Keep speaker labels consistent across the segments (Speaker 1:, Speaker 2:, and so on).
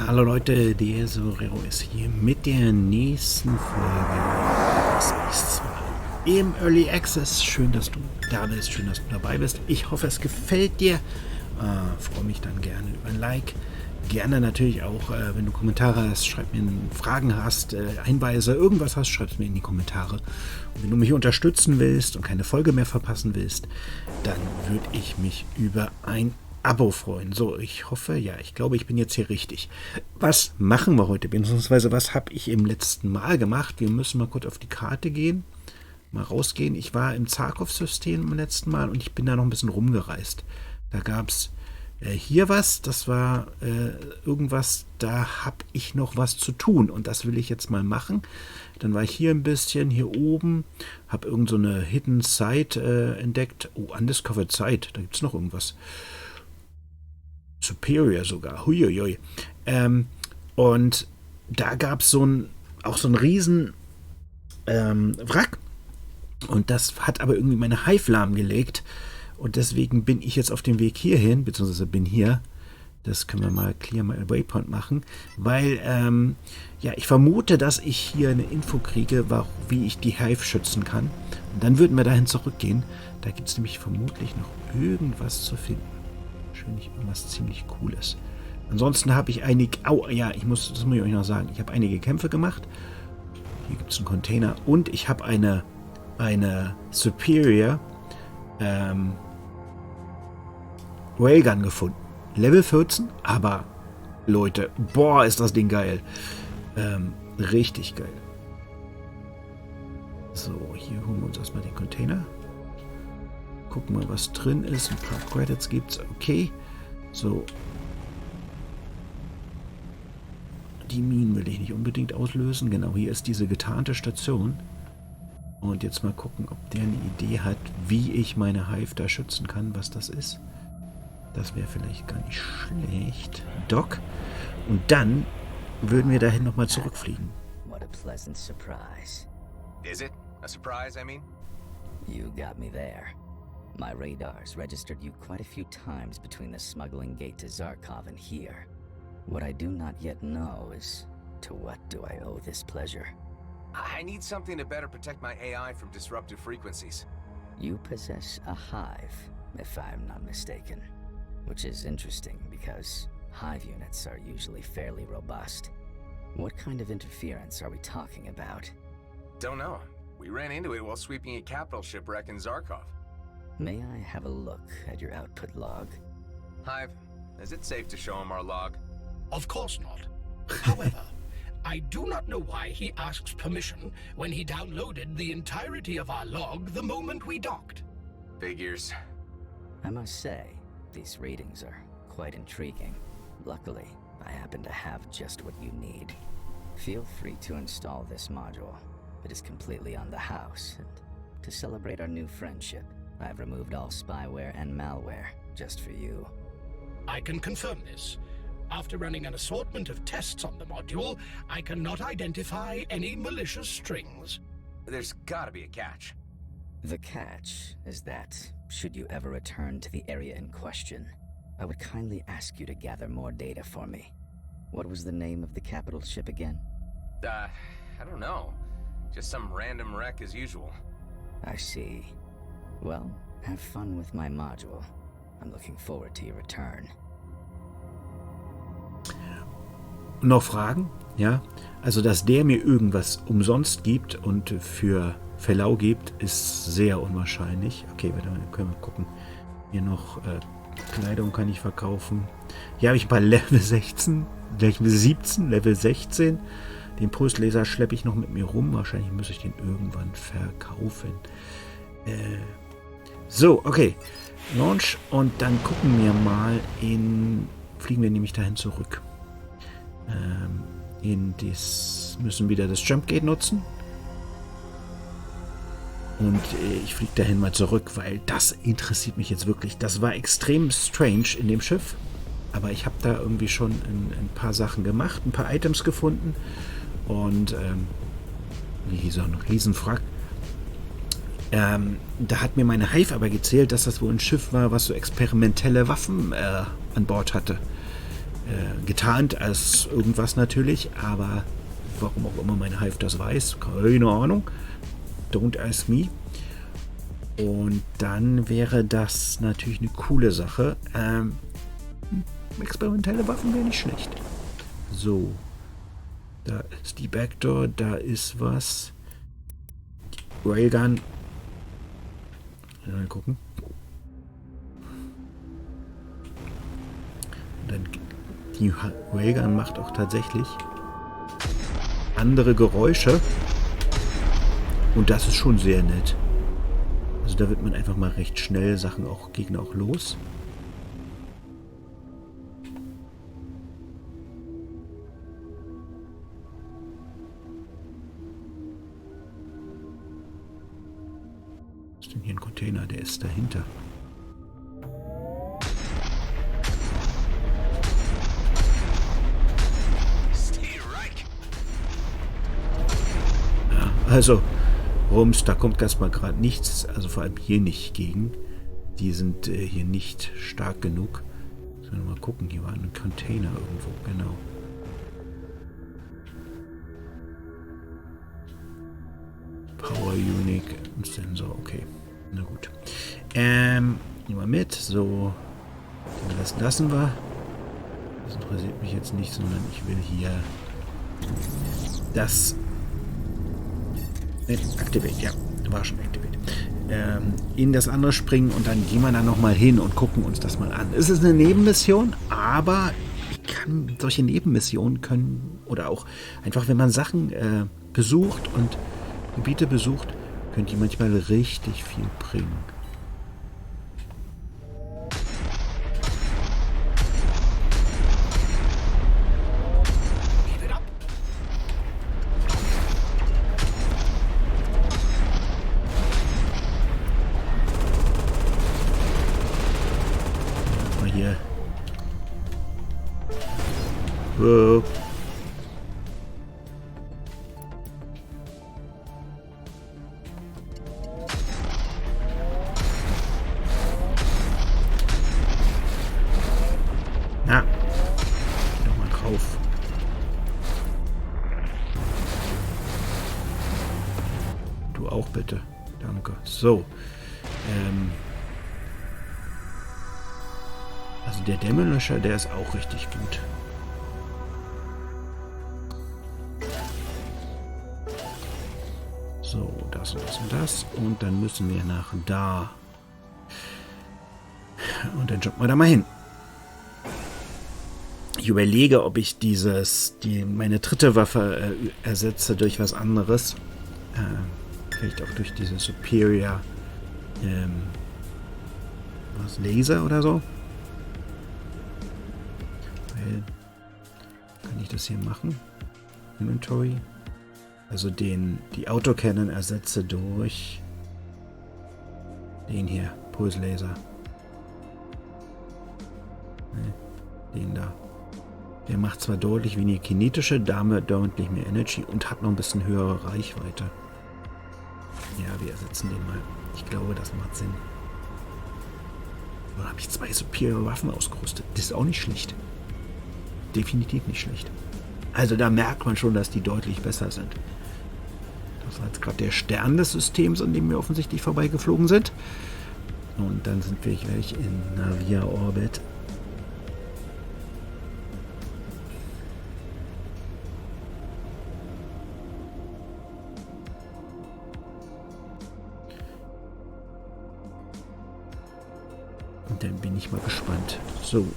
Speaker 1: Hallo Leute, der Sorero ist hier mit der nächsten Folge Everspace 2 im Early Access. Schön, dass du da bist, schön, dass du dabei bist. Ich hoffe, es gefällt dir. Freue mich dann gerne über ein Like. Gerne natürlich auch, wenn du Kommentare hast, schreib mir Fragen hast, Hinweise, irgendwas hast, schreib es mir in die Kommentare. Und wenn du mich unterstützen willst und keine Folge mehr verpassen willst, dann würde ich mich über ein Abo freuen. So, ich hoffe, ja, ich glaube, ich bin jetzt hier richtig. Was machen wir heute? Beziehungsweise, was habe ich im letzten Mal gemacht? Wir müssen mal kurz auf die Karte gehen, mal rausgehen. Ich war im Zharkov System im letzten Mal und ich bin da noch ein bisschen rumgereist. Da gab es hier was, das war irgendwas, da habe ich noch was zu tun und das will ich jetzt mal machen. Dann war ich hier ein bisschen, hier oben, habe irgend so eine Hidden Site entdeckt. Oh, Undiscovered Site, da gibt es noch irgendwas. Superior sogar, huiuiui. Und da gab es auch so einen riesen Wrack und das hat aber irgendwie meine HIVE lahmgelegt und deswegen bin ich jetzt auf dem Weg hierhin, beziehungsweise bin hier. Das können wir mal Clear My Waypoint machen, weil ja, ich vermute, dass ich hier eine Info kriege, wie ich die HIVE schützen kann. Und dann würden wir dahin zurückgehen. Da gibt es nämlich vermutlich noch irgendwas zu finden. Wahrscheinlich irgendwas ziemlich Cooles. Ansonsten habe ich einige... das muss ich euch noch sagen. Ich habe einige Kämpfe gemacht. Hier gibt es einen Container. Und ich habe eine Superior Railgun gefunden. Level 14, aber Leute, boah, ist das Ding geil. Richtig geil. So, hier holen wir uns erstmal den Container. Gucken mal, was drin ist. Ein paar Credits gibt es. Okay. So. Die Minen will ich nicht unbedingt auslösen. Genau, hier ist diese getarnte Station. Und jetzt mal gucken, ob der eine Idee hat, wie ich meine HIVE da schützen kann, was das ist. Das wäre vielleicht gar nicht schlecht. Doc. Und dann würden wir dahin nochmal zurückfliegen.
Speaker 2: What a pleasant surprise.
Speaker 3: Is it a surprise, I mean?
Speaker 2: You got me there. My radars registered you quite a few times between the smuggling gate to Zharkov and here. What I do not yet know is, to what do I owe this pleasure?
Speaker 3: I need something to better protect my AI from disruptive frequencies.
Speaker 2: You possess a HIVE, if I'm not mistaken. Which is interesting because HIVE units are usually fairly robust. What kind of interference are we talking about?
Speaker 3: Don't know. We ran into it while sweeping a capital shipwreck in Zharkov.
Speaker 2: May I have a look at your output log?
Speaker 3: HIVE, is it safe to show him our log?
Speaker 4: Of course not. However, I do not know why he asks permission when he downloaded the entirety of our log the moment we docked.
Speaker 3: Figures.
Speaker 2: I must say, these readings are quite intriguing. Luckily, I happen to have just what you need. Feel free to install this module. It is completely on the house, and to celebrate our new friendship, I've removed all spyware and malware, just for you.
Speaker 4: I can confirm this. After running an assortment of tests on the module, I cannot identify any malicious strings.
Speaker 3: There's gotta be a catch.
Speaker 2: The catch is that, should you ever return to the area in question, I would kindly ask you to gather more data for me. What was the name of the capital ship again?
Speaker 3: I don't know. Just some random wreck as usual.
Speaker 2: I see. Well, have fun with my module. I'm looking forward to your return.
Speaker 1: Noch Fragen? Ja, also dass der mir irgendwas umsonst gibt und für Verlau gibt, ist sehr unwahrscheinlich. Okay, dann können wir gucken. Hier noch Kleidung kann ich verkaufen. Hier habe ich ein paar Level 16, Level 17, Level 16. Den Pulslaser schleppe ich noch mit mir rum. Wahrscheinlich muss ich den irgendwann verkaufen. So, okay. Launch und dann gucken wir mal fliegen wir nämlich dahin zurück. Müssen wieder das Jump Gate nutzen. Und ich fliege dahin mal zurück, weil das interessiert mich jetzt wirklich. Das war extrem strange in dem Schiff. Aber ich habe da irgendwie schon ein paar Sachen gemacht, ein paar Items gefunden. Und hier ist auch noch ein Riesenwrack. Da hat mir meine HIVE aber gezählt, dass das wohl ein Schiff war, was so experimentelle Waffen an Bord hatte. getarnt als irgendwas natürlich, aber warum auch immer meine Hive das weiß, keine Ahnung. Don't ask me. Und dann wäre das natürlich eine coole Sache. Experimentelle Waffen wäre nicht schlecht. So. Da ist die Backdoor, da ist was. Railgun. Mal gucken. Und dann die Railgun macht auch tatsächlich andere Geräusche. Und das ist schon sehr nett. Also da wird man einfach mal recht schnell Gegner auch los. Was ist denn hier ein Container? Der ist dahinter. Ja, also Rums, da kommt erstmal gerade nichts, also vor allem hier nicht gegen. Die sind hier nicht stark genug. Sollen wir mal gucken, hier war ein Container irgendwo, genau. Power Unit und Sensor, okay. Na gut. Nehmen wir mit, so. Den Rest lassen wir. Das interessiert mich jetzt nicht, sondern ich will hier das Activate, ja, war schon Activate. In das andere springen und dann gehen wir da nochmal hin und gucken uns das mal an. Es ist eine Nebenmission, aber solche Nebenmissionen können, oder auch einfach, wenn man Sachen besucht und Gebiete besucht, können die manchmal richtig viel bringen. Hier. Wow. Na, geh doch mal drauf. Du auch bitte. Danke. So. Also der Dämmerlöscher, der ist auch richtig gut. So, das und das und das. Und dann müssen wir nach da. Und dann jumpen wir da mal hin. Ich überlege, ob ich meine dritte Waffe ersetze durch was anderes. Vielleicht auch durch diese Superior Laser oder so. Kann ich das hier machen? Inventory. Also die Autocannon ersetze durch den hier, Pulse Laser. Den da. Der macht zwar deutlich weniger kinetische, damit deutlich mehr Energy und hat noch ein bisschen höhere Reichweite. Ja, wir ersetzen den mal. Ich glaube, das macht Sinn. Oder habe ich 2 superiore Waffen ausgerüstet? Das ist auch nicht schlecht. Definitiv nicht schlecht. Also da merkt man schon, dass die deutlich besser sind. Das war jetzt gerade der Stern des Systems, an dem wir offensichtlich vorbeigeflogen sind. Und dann sind wir gleich in Navia Orbit. Und dann bin ich mal gespannt. So.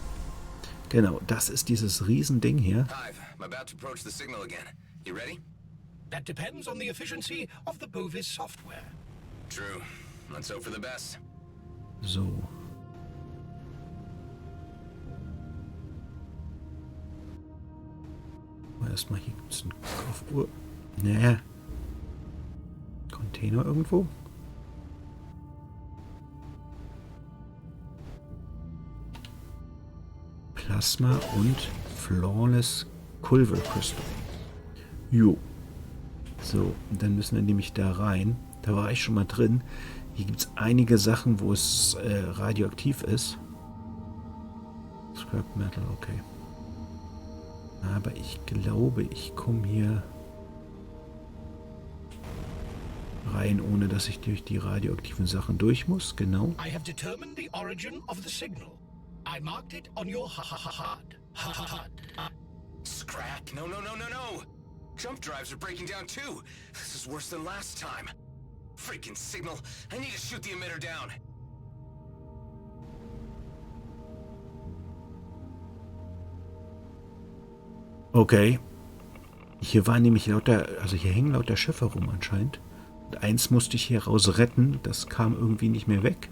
Speaker 1: Genau, das ist dieses Riesending hier.
Speaker 3: HIVE, I'm about to approach the signal again. You ready?
Speaker 4: That depends on the efficiency of the Bovis software.
Speaker 3: True. Let's hope for the best.
Speaker 1: So. Erstmal hier gibt es ein Kaufuhr. Nee. Container irgendwo? Plasma und Flawless Culver Crystal. Jo. So, und dann müssen wir nämlich da rein. Da war ich schon mal drin. Hier gibt es einige Sachen, wo es radioaktiv ist. Scrap Metal, okay. Aber ich glaube, ich komme hier rein, ohne dass ich durch die radioaktiven Sachen durch muss. Genau.
Speaker 4: I have determined the origin of the signal. I marked it on your HUD.
Speaker 3: Scrap. No. Jump drives are breaking down too. This is worse than last time. Freaking signal. I need to shoot the emitter down.
Speaker 1: Okay. Hier waren nämlich lauter, also hier hängen lauter Schiffe rum anscheinend. Und eins musste ich hier raus retten. Das kam irgendwie nicht mehr weg.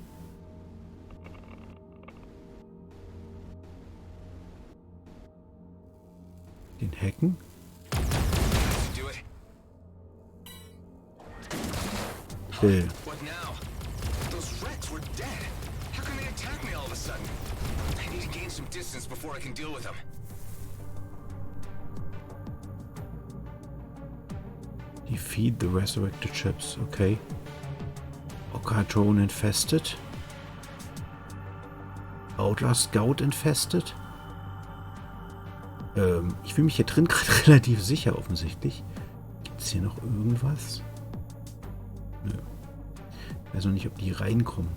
Speaker 1: Den hacken.
Speaker 3: What now? Those wrecks were dead. How can they attack me all of a sudden? I need to gain some distance before I can deal with them.
Speaker 1: Defeat the resurrected ships. Okay. Oka Drone infested. Outlaw Scout infested. Ich fühle mich hier drin gerade relativ sicher offensichtlich. Gibt es hier noch irgendwas? Nö. Ich weiß noch nicht, ob die reinkommen.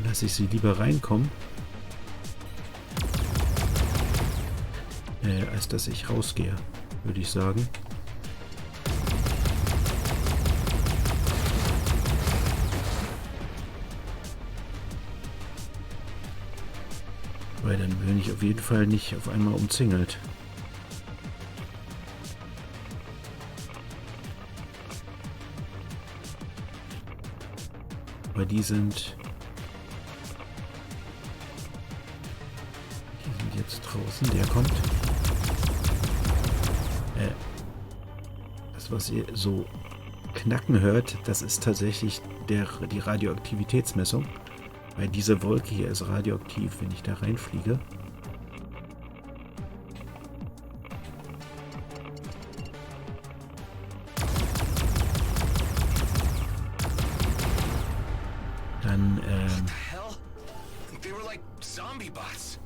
Speaker 1: Lasse ich sie lieber reinkommen, als dass ich rausgehe, würde ich sagen. Weil dann bin ich auf jeden Fall nicht auf einmal umzingelt. Weil die sind jetzt draußen, der kommt. Das, was ihr so knacken hört, das ist tatsächlich die Radioaktivitätsmessung. Weil diese Wolke hier ist radioaktiv, wenn ich da reinfliege. Dann,
Speaker 3: What the hell? They were like zombie bots.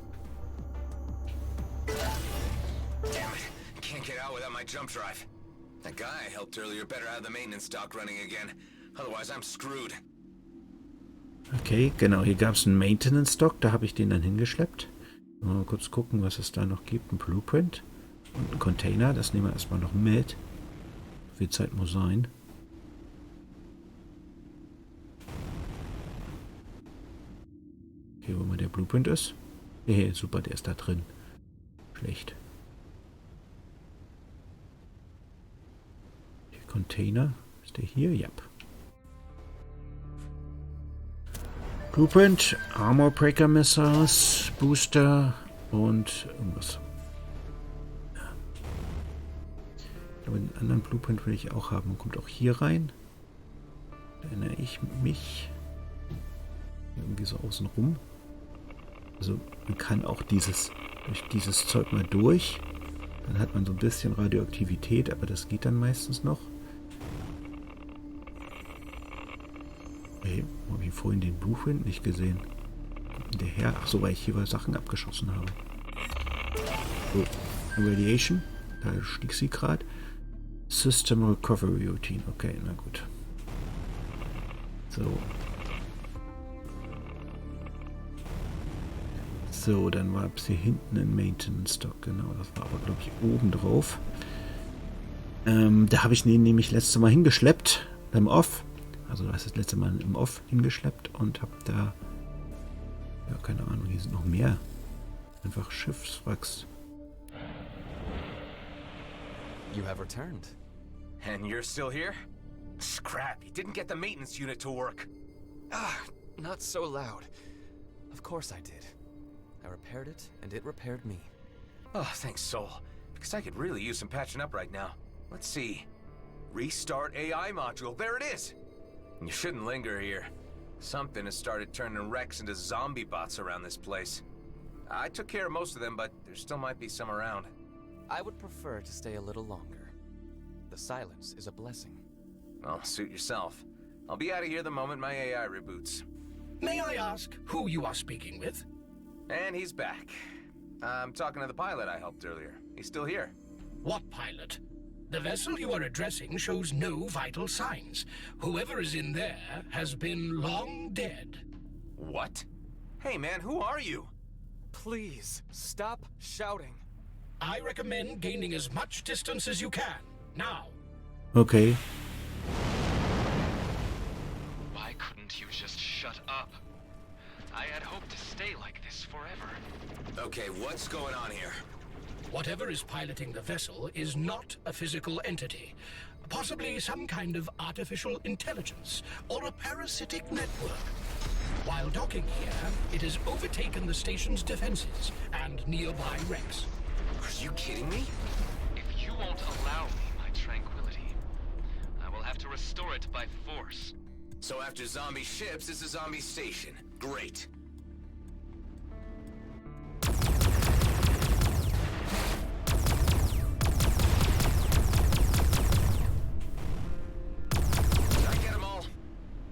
Speaker 3: Damn it. Can't get out without my jump drive. That guy I helped earlier better have the maintenance dock running again. Otherwise I'm screwed.
Speaker 1: okay, genau, hier gab es einen Maintenance Dock, da habe ich den dann hingeschleppt. Mal kurz gucken, was es da noch gibt. Ein Blueprint und ein Container, das nehmen wir erstmal noch mit. Viel Zeit muss sein. Okay, wo mal der Blueprint ist. Hey, super, der ist da drin. Schlecht. Der Container, ist der hier? Ja. Blueprint, Armor Breaker Missiles, Booster und irgendwas. Ja. Ich glaube, den anderen Blueprint will ich auch haben. Kommt auch hier rein. Da erinnere ich mich. Irgendwie so außen rum. Also man kann auch durch dieses Zeug mal durch. Dann hat man so ein bisschen Radioaktivität, aber das geht dann meistens noch. Hey, habe ich vorhin den Blueprint nicht gesehen? Kommt der her? Ach so, weil ich hier Sachen abgeschossen habe. So, Radiation. Da stieg sie gerade. System Recovery Routine. Okay, na gut. So. So, dann war es hier hinten ein Maintenance Dock. Genau, das war aber, glaube ich, oben drauf. Da habe ich den nämlich letztes Mal hingeschleppt. Beim Off. Also das ist das letzte Mal im Off hingeschleppt und habe da, ja, keine Ahnung, hier sind noch mehr. Einfach Schiffswracks.
Speaker 3: You have returned. And you're still here? Scrap, you didn't get the maintenance unit to work.
Speaker 5: Ah, not so loud. Of course I did. I repaired it, and it repaired me.
Speaker 3: Oh, thanks, Soul. Because I could really use some patching up right now. Let's see. Restart AI module. There it is! You shouldn't linger here. Something has started turning wrecks into zombie bots around this place. I took care of most of them, but there still might be some around.
Speaker 5: I would prefer to stay a little longer. The silence is a blessing.
Speaker 3: Well, suit yourself. I'll be out of here the moment my AI reboots.
Speaker 4: May I ask who you are speaking with?
Speaker 3: And he's back. I'm talking to the pilot I helped earlier. He's still here.
Speaker 4: What pilot? The vessel you are addressing shows no vital signs. Whoever is in there has been long dead.
Speaker 3: What? Hey man, who are you?
Speaker 5: Please, stop shouting.
Speaker 4: I recommend gaining as much distance as you can. Now.
Speaker 1: Okay.
Speaker 6: Why couldn't you just shut up? I had hoped to stay like this forever.
Speaker 3: Okay, what's going on here?
Speaker 4: Whatever is piloting the vessel is not a physical entity. Possibly some kind of artificial intelligence or a parasitic network. While docking here, it has overtaken the station's defenses and nearby wrecks.
Speaker 3: Are you kidding me?
Speaker 6: If you won't allow me my tranquility, I will have to restore it by force.
Speaker 3: So after zombie ships, it's a zombie station. Great. Did I get them all?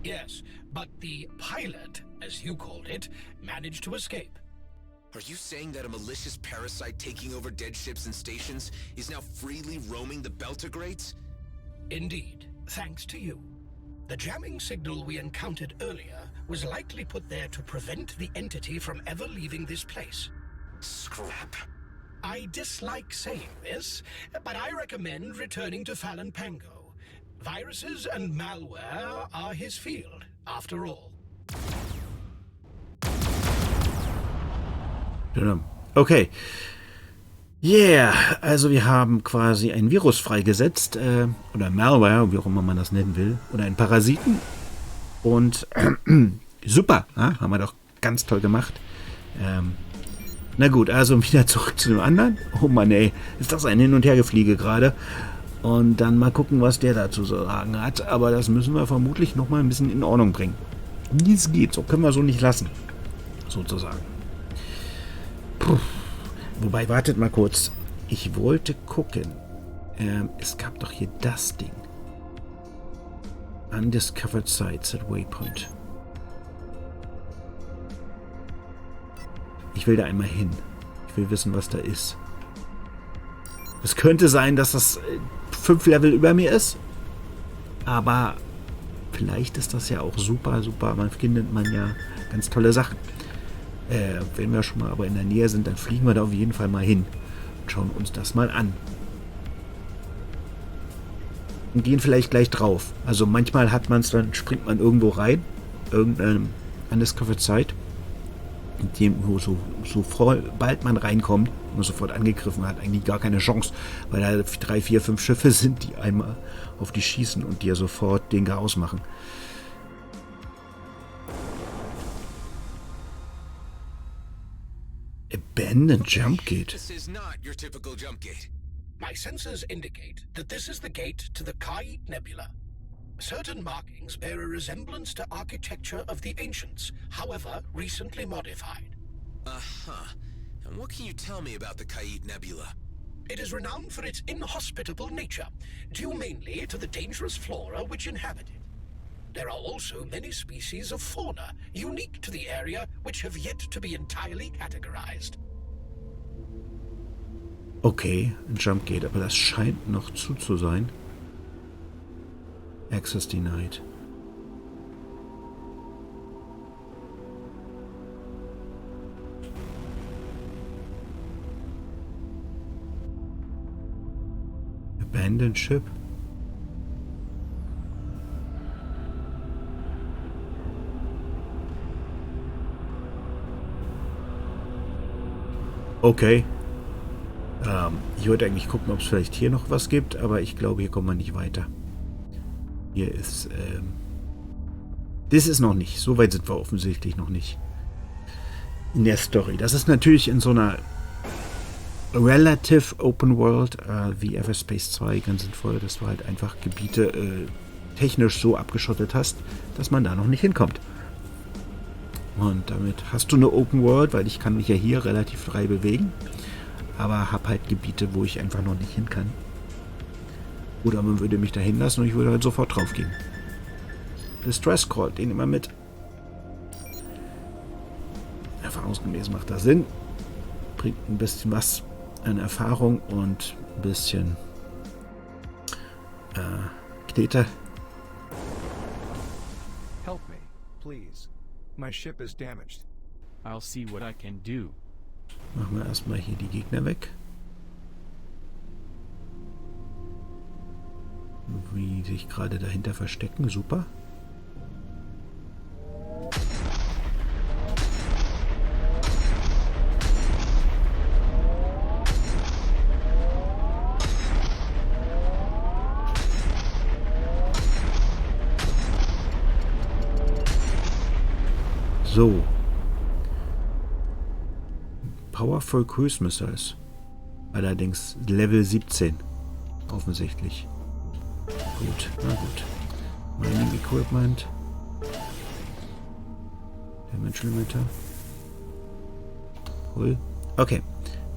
Speaker 4: Yes, but the pilot, as you called it, managed to escape.
Speaker 7: Are you saying that a malicious parasite taking over dead ships and stations is now freely roaming the Beltagrades?
Speaker 4: Indeed, thanks to you. The jamming signal we encountered earlier was likely put there to prevent the entity from ever leaving this place.
Speaker 3: Scrap.
Speaker 4: I dislike saying this, but I recommend returning to Fallon Pango. Viruses and malware are his field, after all.
Speaker 1: Okay. Yeah, also wir haben quasi ein Virus freigesetzt, oder Malware, wie auch immer man das nennen will, oder einen Parasiten. Und super, ja, haben wir doch ganz toll gemacht. Na gut, also wieder zurück zu dem anderen. Oh Mann, ey, ist das ein Hin- und Hergefliege gerade. Und dann mal gucken, was der dazu zu sagen hat. Aber das müssen wir vermutlich nochmal ein bisschen in Ordnung bringen. Wie es geht, so können wir so nicht lassen. Sozusagen. Puh. Wobei, wartet mal kurz. Ich wollte gucken. Es gab doch hier das Ding. Undiscovered Sites at Waypoint. Ich will da einmal hin. Ich will wissen, was da ist. Es könnte sein, dass das 5 Level über mir ist. Aber vielleicht ist das ja auch super, super. Man findet man ja ganz tolle Sachen. Wenn wir schon mal aber in der Nähe sind, dann fliegen wir da auf jeden Fall mal hin und schauen uns das mal an. Und gehen vielleicht gleich drauf. Also manchmal hat man es, dann springt man irgendwo rein, irgendeinem Undiscovered Site, in dem sobald man reinkommt, man sofort angegriffen hat, eigentlich gar keine Chance, weil da 3, 4, 5 Schiffe sind, die einmal auf die schießen und dir sofort den Chaos machen. Abandoned jump gate.
Speaker 7: This is not your typical jump gate.
Speaker 4: My sensors indicate that this is the gate to the Kai Nebula. Certain markings bear a resemblance to architecture of the ancients, however recently modified.
Speaker 7: Uh-huh. And what can you tell me about the Kai Nebula?
Speaker 4: It is renowned for its inhospitable nature, due mainly to the dangerous flora which inhabit it. There are also many species of fauna unique to the area which have yet to be entirely categorized.
Speaker 1: Okay, ein Jump Gate, aber das scheint noch zu sein. Access denied. Abandoned ship. Okay. Ich wollte eigentlich gucken, ob es vielleicht hier noch was gibt, aber ich glaube, hier kommen wir nicht weiter. Hier ist... das ist noch nicht. So weit sind wir offensichtlich noch nicht. in der Story. Das ist natürlich in so einer Relative Open World wie Everspace 2 ganz sinnvoll, dass du halt einfach Gebiete technisch so abgeschottet hast, dass man da noch nicht hinkommt. Und damit hast du eine Open World, weil ich kann mich ja hier relativ frei bewegen, aber habe halt Gebiete, wo ich einfach noch nicht hin kann. Oder man würde mich da hinlassen und ich würde halt sofort drauf gehen. Distress Call, den immer mit. Erfahrungsgemäß macht das Sinn. Bringt ein bisschen was an Erfahrung und ein bisschen Knete.
Speaker 8: Help me, please. My ship is damaged.
Speaker 9: I'll see what I can do.
Speaker 1: Machen wir erstmal hier die Gegner weg. Wie sich gerade dahinter verstecken. Super. So. Powerful Cruise Missiles. Allerdings Level 17. Offensichtlich. Gut, na gut. Mining Equipment. Damage Limiter. Cool. Okay.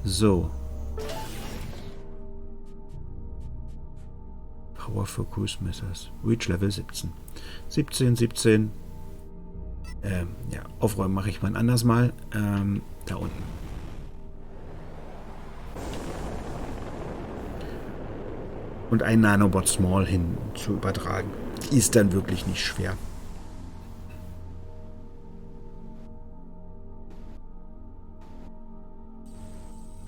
Speaker 1: So. Powerful Cruise Missiles. Reach Level 17. 17. Ja, aufräumen mache ich mal anders mal. Da unten. Und ein Nanobot Small hin zu übertragen. Ist dann wirklich nicht schwer.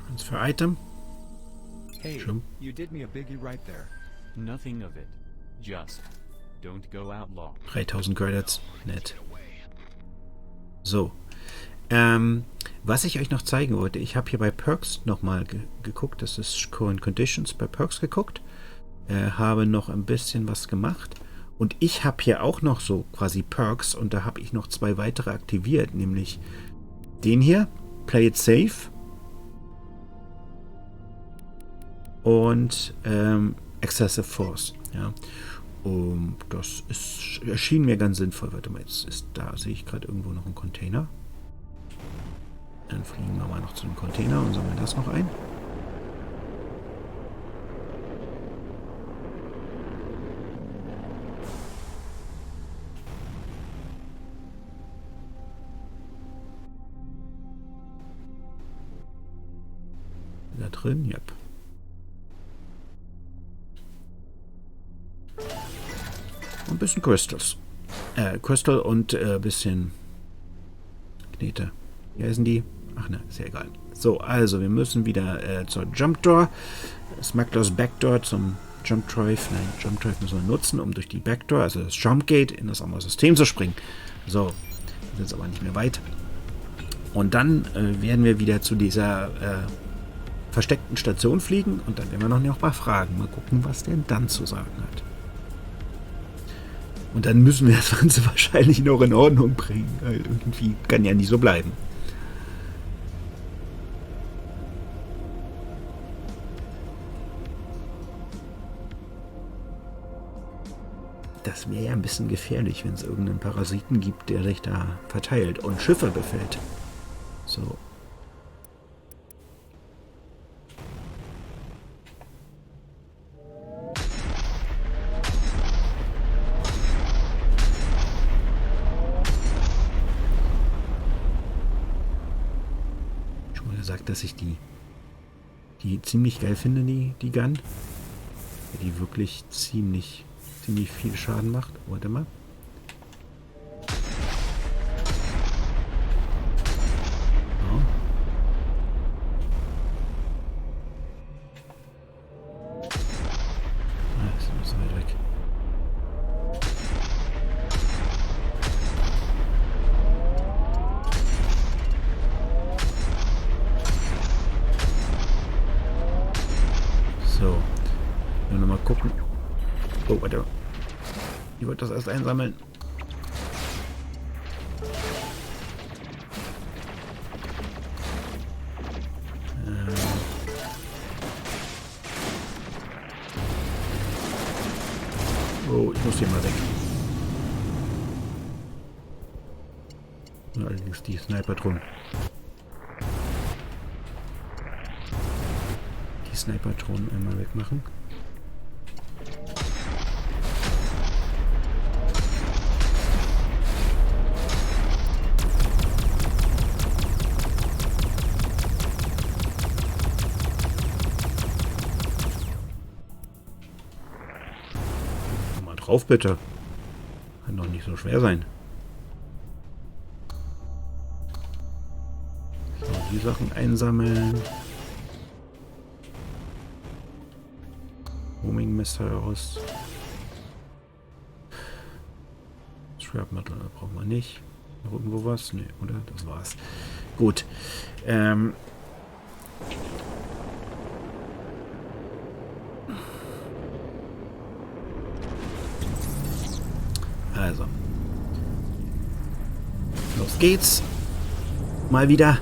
Speaker 1: Transfer Item.
Speaker 8: Hey,
Speaker 1: Schon.
Speaker 8: you did me a biggie right there.
Speaker 9: Nothing of it. Just don't go outlaw.
Speaker 1: 3000 Credits. Nett. So. Was ich euch noch zeigen wollte, ich habe hier bei Perks nochmal geguckt. Das ist Current Conditions bei Perks geguckt. Habe noch ein bisschen was gemacht. Und ich habe hier auch noch so quasi Perks und da habe ich noch 2 weitere aktiviert, nämlich den hier, Play It Safe und Excessive Force. Ja. Das erschien mir ganz sinnvoll. Warte mal, jetzt ist da, sehe ich gerade irgendwo noch einen Container. Dann fliegen wir mal noch zu dem Container und sammeln das noch ein. Da drin, ja. Und ein bisschen Crystals. Crystal und ein bisschen Knete. Wie heißen die? Ach ne, ist ja egal. So, also wir müssen wieder zur Jump Door. Smuggler's Backdoor zum Jump Drive. Nein, Jump Drive müssen wir nutzen, um durch die Backdoor, also das Jump Gate, in das andere System zu springen. So, das ist jetzt aber nicht mehr weit. Und dann werden wir wieder zu dieser versteckten Station fliegen und dann werden wir noch ein paar Fragen. Mal gucken, was der dann zu sagen hat. Und dann müssen wir das Ganze wahrscheinlich noch in Ordnung bringen. Weil irgendwie kann ja nicht so bleiben. Das wäre ja ein bisschen gefährlich, wenn es irgendeinen Parasiten gibt, der sich da verteilt und Schiffe befällt. So. Gesagt, dass ich die ziemlich geil finde, die Gun. Die wirklich ziemlich viel Schaden macht. Warte mal. Oh. Ah, ist noch so weit weg. So, wir nochmal gucken. Oh, warte. Ich wollte das erst einsammeln. Oh, ich muss hier mal weg. Allerdings die Sniper-Drohnen. Die Sniper-Drohnen einmal wegmachen. Mal drauf, bitte. Kann doch nicht so schwer sein. Die Sachen einsammeln. Homing-Messer raus. Schrapnottel brauchen wir nicht. Noch irgendwo was? Ne, oder? Das war's. Gut. Also. Los geht's. Mal wieder.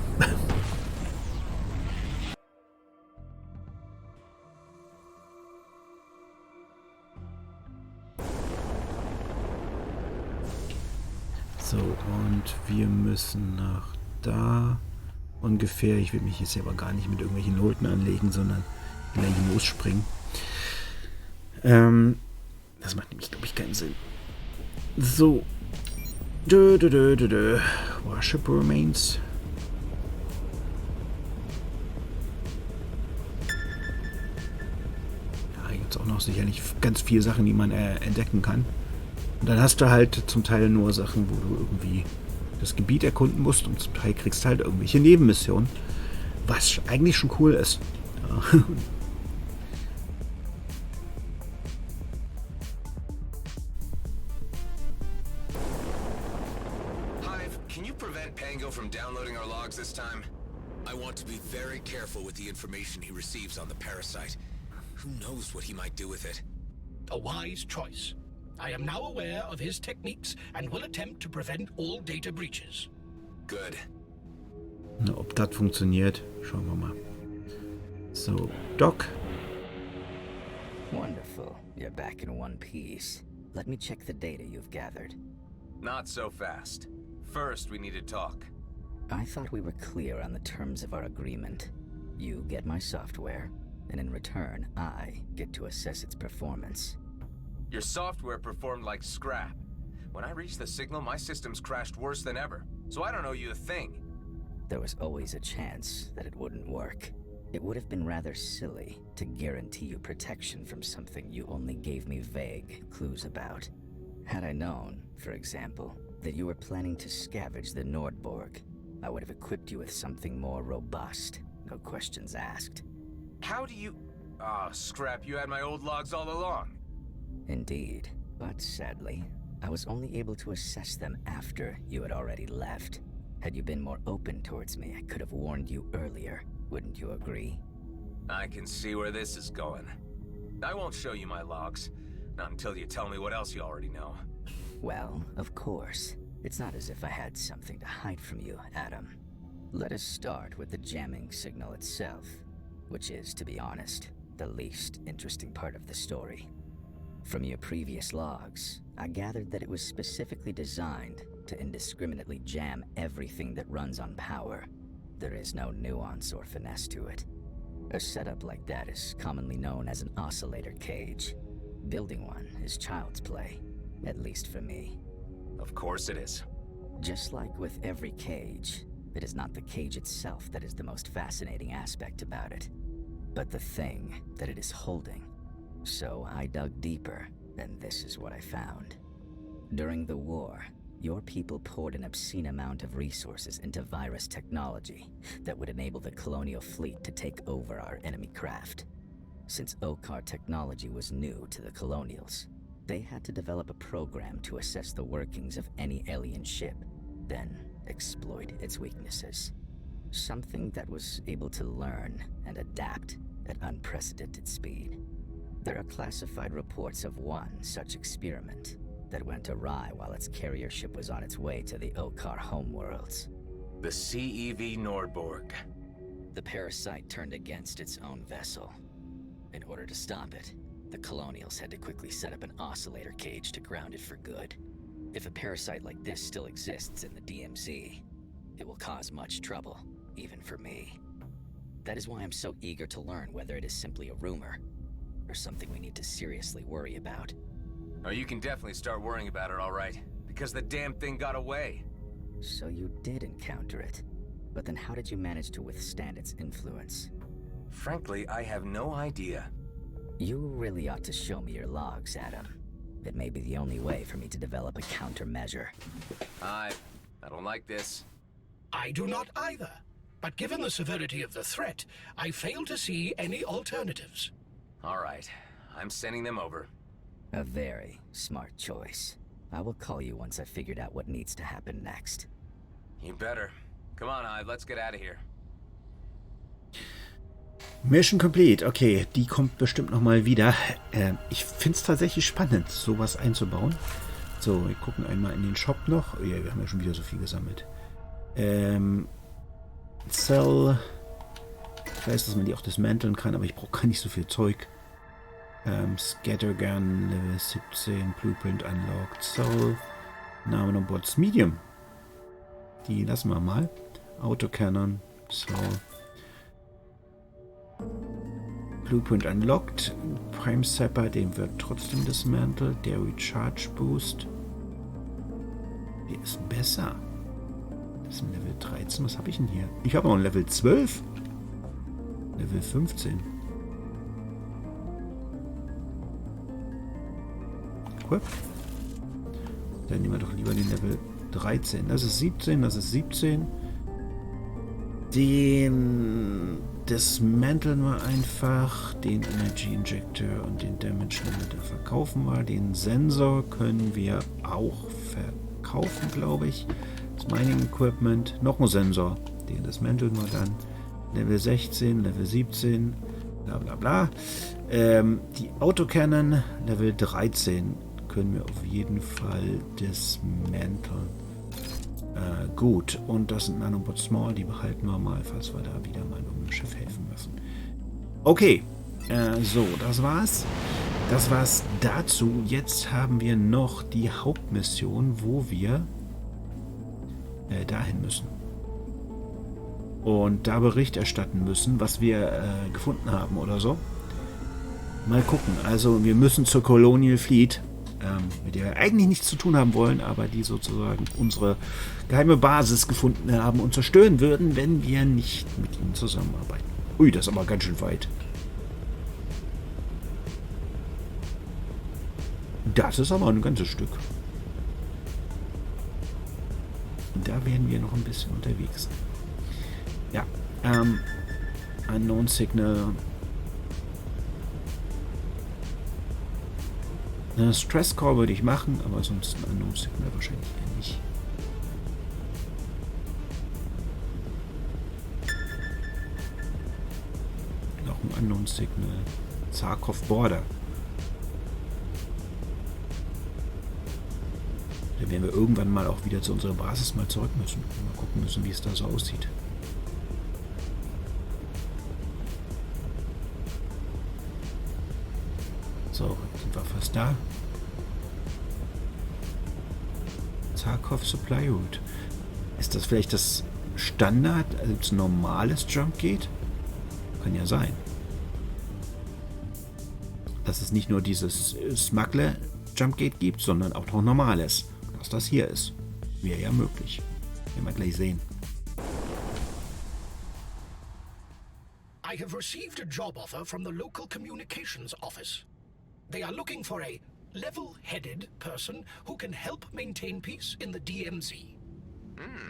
Speaker 1: So, und wir müssen nach da ungefähr. Ich will mich jetzt aber gar nicht mit irgendwelchen Noten anlegen, sondern gleich losspringen. Das macht nämlich, glaube ich, keinen Sinn. So. Warship Remains. Ja, hier gibt es auch noch sicherlich ganz viele Sachen, die man entdecken kann. Und dann hast du halt zum Teil nur Sachen, wo du irgendwie das Gebiet erkunden musst und zum Teil kriegst du halt irgendwelche Nebenmissionen. Was eigentlich schon cool ist. Ja.
Speaker 7: HIVE, can you prevent Pango from downloading our logs this time? I want to be very careful with the information he receives on the parasite. Who knows what he might do with it?
Speaker 4: A wise choice. I am now aware of his techniques and will attempt to prevent all data breaches.
Speaker 7: Good.
Speaker 1: Na, ob das funktioniert, schauen wir mal. So, Doc.
Speaker 2: Wonderful. You're back in one piece. Let me check the data you've gathered.
Speaker 3: Not so fast. First, we need to talk.
Speaker 2: I thought we were clear on the terms of our agreement. You get my software, and in return, I get to assess its performance.
Speaker 3: Your software performed like scrap. When I reached the signal, my systems crashed worse than ever, so I don't owe you a thing.
Speaker 2: There was always a chance that it wouldn't work. It would have been rather silly to guarantee you protection from something you only gave me vague clues about. Had I known, for example, that you were planning to scavenge the Nordborg, I would have equipped you with something more robust, no questions asked.
Speaker 3: How do you... Ah, scrap, you had my old logs all along.
Speaker 2: Indeed, but sadly, I was only able to assess them after you had already left. Had you been more open towards me, I could have warned you earlier. Wouldn't you agree?
Speaker 3: I can see where this is going. I won't show you my logs. Not until you tell me what else you already know.
Speaker 2: Well, of course. It's not as if I had something to hide from you, Adam. Let us start with the jamming signal itself, which is, to be honest, the least interesting part of the story. From your previous logs, I gathered that it was specifically designed to indiscriminately jam everything that runs on power. There is no nuance or finesse to it. A setup like that is commonly known as an oscillator cage. Building one is child's play, at least for me.
Speaker 3: Of course it is.
Speaker 2: Just like with every cage, it is not the cage itself that is the most fascinating aspect about it, but the thing that it is holding. So I dug deeper, and this is what I found. During the war, your people poured an obscene amount of resources into virus technology that would enable the colonial fleet to take over our enemy craft. Since OCAR technology was new to the colonials, they had to develop a program to assess the workings of any alien ship, then exploit its weaknesses. Something that was able to learn and adapt at unprecedented speed. There are classified reports of one such experiment that went awry while its carrier ship was on its way to the OCAR homeworlds.
Speaker 3: The CEV Nordborg.
Speaker 2: The parasite turned against its own vessel. In order to stop it, The Colonials had to quickly set up an oscillator cage to ground it for good. If a parasite like this still exists in the DMZ, it will cause much trouble, even for me. That is why I'm so eager to learn whether it is simply a rumor, or something we need to seriously worry about.
Speaker 3: Oh, you can definitely start worrying about it, all right. Because the damn thing got away.
Speaker 2: So you did encounter it. But then how did you manage to withstand its influence?
Speaker 3: Frankly, I have no idea.
Speaker 2: You really ought to show me your logs, Adam. It may be the only way for me to develop a countermeasure.
Speaker 3: I don't like this.
Speaker 4: I do not either. But given the severity of the threat, I fail to see any alternatives.
Speaker 3: All right, I'm sending them over.
Speaker 2: A very smart choice. I will call you once I've figured out what needs to happen next.
Speaker 3: You better. Come on, Hive, let's get out of here.
Speaker 1: Mission complete. Okay, die kommt bestimmt nochmal wieder. Ich finde es tatsächlich spannend, sowas einzubauen. So, wir gucken einmal in den Shop noch. Oh ja, wir haben ja schon wieder so viel gesammelt. Cell. Ich weiß, dass man die auch dismanteln kann, aber ich brauche gar nicht so viel Zeug. Scattergun, Level 17, Blueprint unlocked, Cell. Name und Bots Medium. Die lassen wir mal. Autocannon, Cell. Blueprint unlocked. Prime Zapper, den wird trotzdem dismantled. Der Recharge Boost. Der ist besser. Das ist ein Level 13. Was habe ich denn hier? Ich habe noch ein Level 12. Level 15. Cool. Dann nehmen wir doch lieber den Level 13. Das ist 17, das ist 17. Den dismanteln wir einfach. Den Energy Injector und den Damage Limiter verkaufen wir. Den Sensor können wir auch verkaufen, glaube ich. Das Mining Equipment. Noch ein Sensor. Den dismanteln wir dann. Level 16, Level 17. Bla bla bla. Die Autocannon Level 13 können wir auf jeden Fall dismanteln. Gut, und das sind Nanobot Small, die behalten wir mal, falls wir da wieder mal um ein Schiff helfen müssen. Okay, so, das war's. Das war's dazu. Jetzt haben wir noch die Hauptmission, wo wir dahin müssen. Und da Bericht erstatten müssen, was wir gefunden haben oder so. Mal gucken. Also wir müssen zur Colonial Fleet, mit der wir eigentlich nichts zu tun haben wollen, aber die sozusagen unsere geheime Basis gefunden haben und zerstören würden, wenn wir nicht mit ihnen zusammenarbeiten. Ui, das ist aber ganz schön weit. Das ist aber ein ganzes Stück. Da werden wir noch ein bisschen unterwegs sein. Ja, Unknown Signal. Stress Core würde ich machen, aber sonst ein Unknown Signal wahrscheinlich eher nicht. Noch ein Unknown Signal. Zharkov Border. Da werden wir irgendwann mal auch wieder zu unserer Basis mal zurück müssen. Mal gucken müssen, wie es da so aussieht. So, sind wir fast da. Zharkov Supply Route. Ist das vielleicht das Standard, als normales Jump Gate? Kann ja sein. Dass es nicht nur dieses Smuggler Jump Gate gibt, sondern auch noch normales. Dass das hier ist. Wäre ja möglich. Werden wir gleich sehen.
Speaker 4: I have received a job offer from the local communications office. They are looking for a level-headed person who can help maintain peace in the DMZ.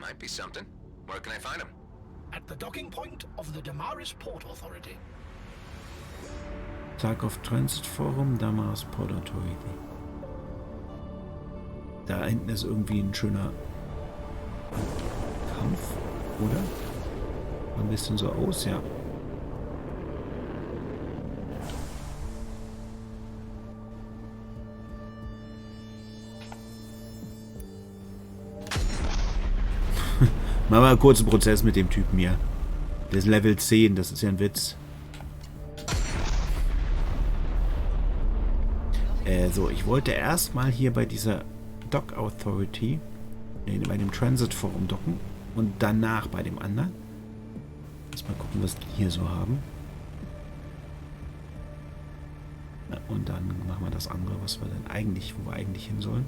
Speaker 3: Might be something. Where can I find him?
Speaker 4: At the docking point of the Damaris Port Authority.
Speaker 1: Zharkov Transit Forum, Damaris Port Authority. Da hinten ist irgendwie ein schöner Kampf, oder? Ein bisschen so aus, ja. Machen wir einen kurzen Prozess mit dem Typen hier. Der ist Level 10, das ist ja ein Witz. So, ich wollte erstmal hier bei dieser Dock Authority, bei dem Transit Forum docken und danach bei dem anderen. Mal gucken, was die hier so haben. Und dann machen wir das andere, was wir dann eigentlich, wo wir eigentlich hin sollen.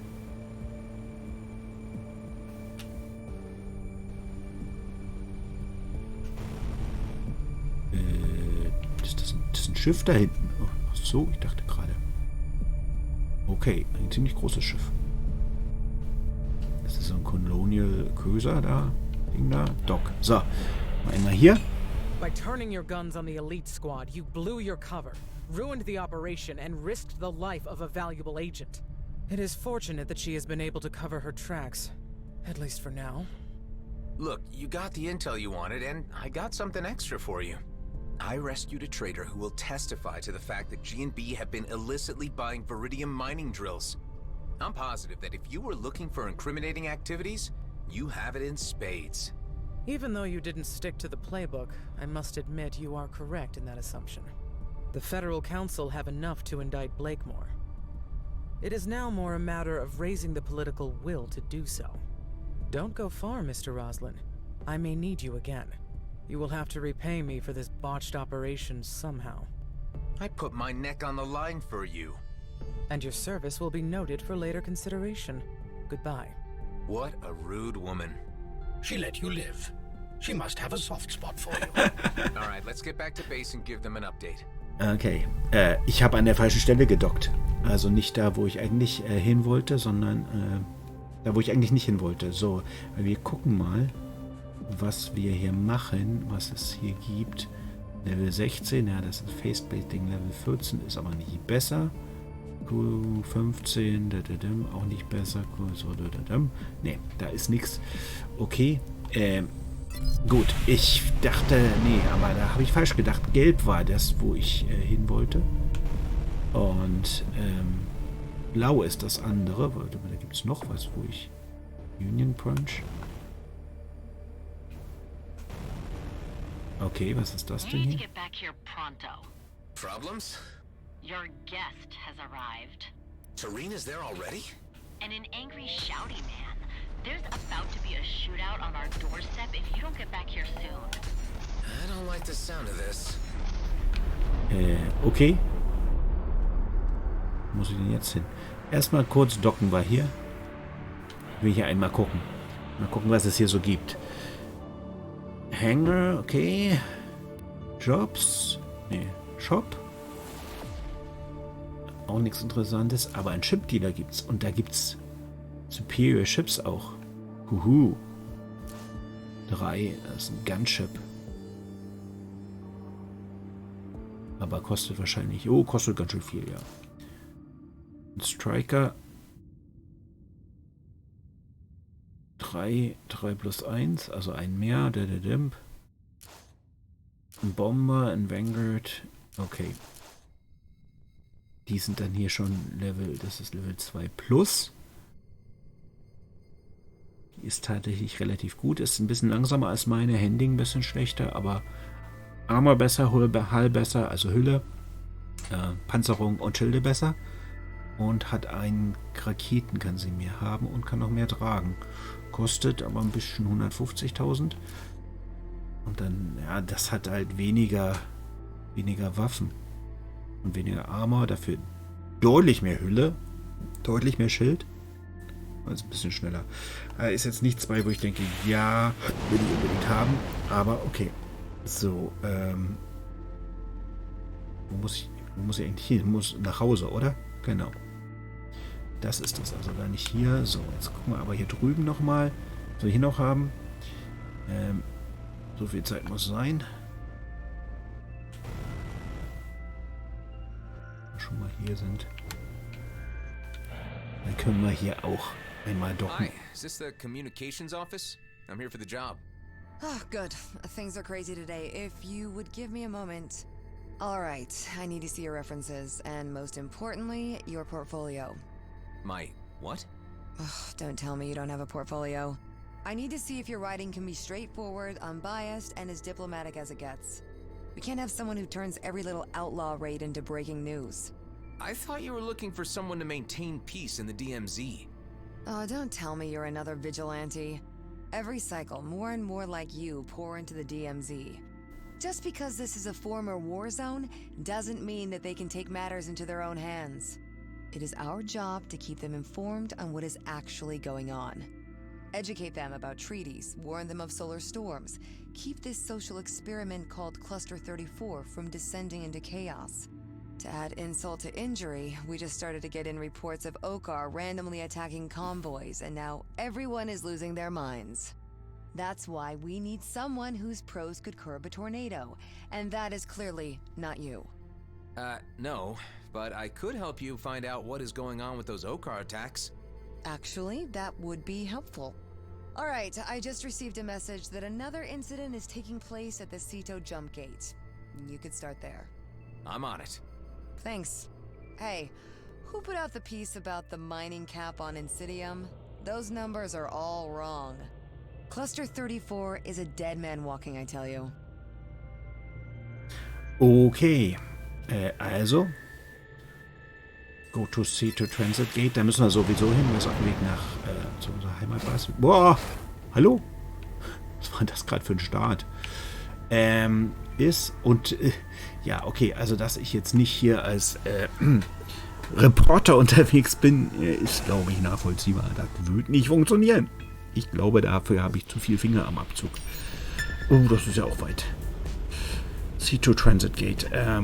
Speaker 1: Das ist ein Schiff da hinten. Oh, ach so, ich dachte gerade. Okay, ein ziemlich großes Schiff. Das ist so ein Colonial Cruiser da. Ding da. Dock. So, mal einmal hier.
Speaker 10: By turning your guns on the elite squad, you blew your cover, ruined the operation, and risked the life of a valuable agent. It is fortunate that she has been able to cover her tracks, at least for now.
Speaker 3: Look, you got the intel you wanted, and I got something extra for you. I rescued a trader who will testify to the fact that G&B have been illicitly buying Viridium mining drills. I'm positive that if you were looking for incriminating activities, you have it in spades.
Speaker 10: Even though you didn't stick to the playbook, I must admit you are correct in that assumption. The Federal Council have enough to indict Blakemore. It is now more a matter of raising the political will to do so. Don't go far, Mr. Roslin. I may need you again. You will have to repay me for this botched operation somehow.
Speaker 3: I put my neck on the line for you.
Speaker 10: And your service will be noted for later consideration. Goodbye.
Speaker 3: What a rude woman.
Speaker 4: She let you live. She must have a soft spot for you.
Speaker 3: All right, let's get back to base and give them an update.
Speaker 1: Okay. Ich habe an der falschen Stelle gedockt. Also nicht da, wo ich eigentlich hin wollte, sondern da, wo ich eigentlich nicht hin wollte. So, wir gucken mal, was wir hier machen, was es hier gibt. Level 16, ja, das ist Faceplating. Level 14 ist aber nicht besser. Q15, auch nicht besser. Ne, da ist nichts. Okay, gut. Ich dachte, nee, aber da habe ich falsch gedacht. Gelb war das, wo ich hin wollte. Und blau ist das andere. Warte mal, da gibt es noch was, wo ich... Union Punch. Okay, was ist das denn hier?
Speaker 3: Problems?
Speaker 11: Your guest has arrived.
Speaker 3: Tareen is there already?
Speaker 11: And an angry, shouty man. There's about to be a shootout on our doorstep if you don't get back here soon.
Speaker 3: I don't like the sound of this.
Speaker 1: Okay. Wo muss ich denn jetzt hin? Erstmal kurz docken wir hier. Ich will hier einmal gucken. Mal gucken, was es hier so gibt. Hangar, okay. Jobs. Nee, Shop. Auch nichts Interessantes, aber ein Chip-Dealer gibt's. Und da gibt's Superior Ships auch. Huhu. 3, das ist ein Gunship. Aber kostet wahrscheinlich... Oh, kostet ganz schön viel, ja. Ein Striker. 3 plus 1, also ein mehr. Ein Bomber, ein Vanguard. Okay. Die sind dann hier schon Level, das ist Level 2 plus. Die ist tatsächlich relativ gut. Ist ein bisschen langsamer als meine. Handling ein bisschen schlechter, aber Armor besser, Hull besser, also Hülle, Panzerung und Schilde besser. Und hat einen Raketen, kann sie mehr haben und kann noch mehr tragen. Kostet aber ein bisschen 150.000. Und dann, ja, das hat halt weniger Waffen. Und weniger Armor, dafür deutlich mehr Hülle, deutlich mehr Schild. Also ein bisschen schneller. Ist jetzt nichts bei, wo ich denke, ja, will ich unbedingt haben. Aber okay. So, wo muss ich eigentlich hin? Ich muss nach Hause, oder? Genau. Das ist das also gar nicht hier. So, jetzt gucken wir aber hier drüben nochmal. Was wir hier noch haben. So viel Zeit muss sein. Schon mal hier sind. Dann können wir hier auch einmal docken.
Speaker 3: Hi, is this the communications office? I'm here for the job.
Speaker 12: Oh, good. Things are crazy today. If you would give me a moment. All right, I need to see your references, and most importantly, your portfolio.
Speaker 3: My what?
Speaker 12: Ugh, don't tell me you don't have a portfolio. I need to see if your writing can be straightforward, unbiased, and as diplomatic as it gets. We can't have someone who turns every little outlaw raid into breaking news.
Speaker 7: I thought you were looking for someone to maintain peace in the DMZ.
Speaker 12: Oh, don't tell me you're another vigilante. Every cycle, more and more like you pour into the DMZ. Just because this is a former war zone doesn't mean that they can take matters into their own hands. It is our job to keep them informed on what is actually going on. Educate them about treaties, warn them of solar storms, keep this social experiment called Cluster 34 from descending into chaos. To add insult to injury, we just started to get in reports of Okar randomly attacking convoys, and now everyone is losing their minds. That's why we need someone whose prose could curb a tornado, and that is clearly not you.
Speaker 7: No, but I could help you find out what is going on with those Okar attacks.
Speaker 12: Actually, that would be helpful. All right, I just received a message that another incident is taking place at the Ceto jump gate. You could start there.
Speaker 7: I'm on it.
Speaker 12: Thanks. Hey, who put out the piece about the mining cap on Insidium? Those numbers are all wrong. Cluster 34 is a dead man walking, I tell you.
Speaker 1: Okay, also go to Ceto Transit Gate, da müssen wir sowieso hin, wir sind auf dem Weg nach zu unserer Heimatbasis. Boah, hallo? Was war das gerade für ein Start? Ja, okay, also dass ich jetzt nicht hier als Reporter unterwegs bin, ist, glaube ich, nachvollziehbar. Das wird nicht funktionieren. Ich glaube, dafür habe ich zu viel Finger am Abzug. Oh, das ist ja auch weit. Ceto Transit Gate. Ja,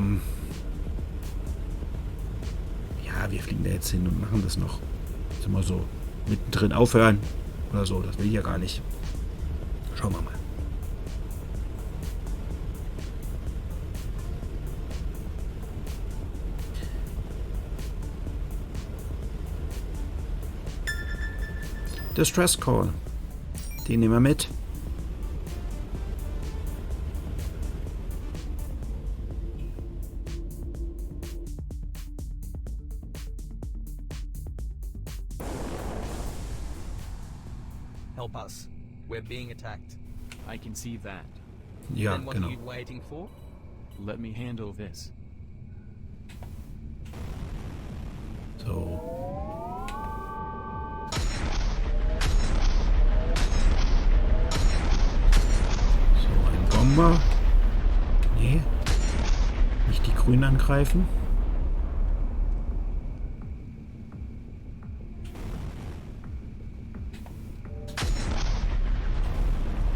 Speaker 1: wir fliegen da jetzt hin und machen das noch. Jetzt immer so mittendrin aufhören oder so. Das will ich ja gar nicht. Schauen wir mal. Distress Call. Den nehmen wir mit.
Speaker 13: Help us. We're being attacked.
Speaker 9: I can see that.
Speaker 1: Ja,
Speaker 13: Then what
Speaker 1: genau.
Speaker 13: are you waiting for?
Speaker 9: Let me handle this.
Speaker 1: So. Bomber. Nee. Nicht die Grünen angreifen.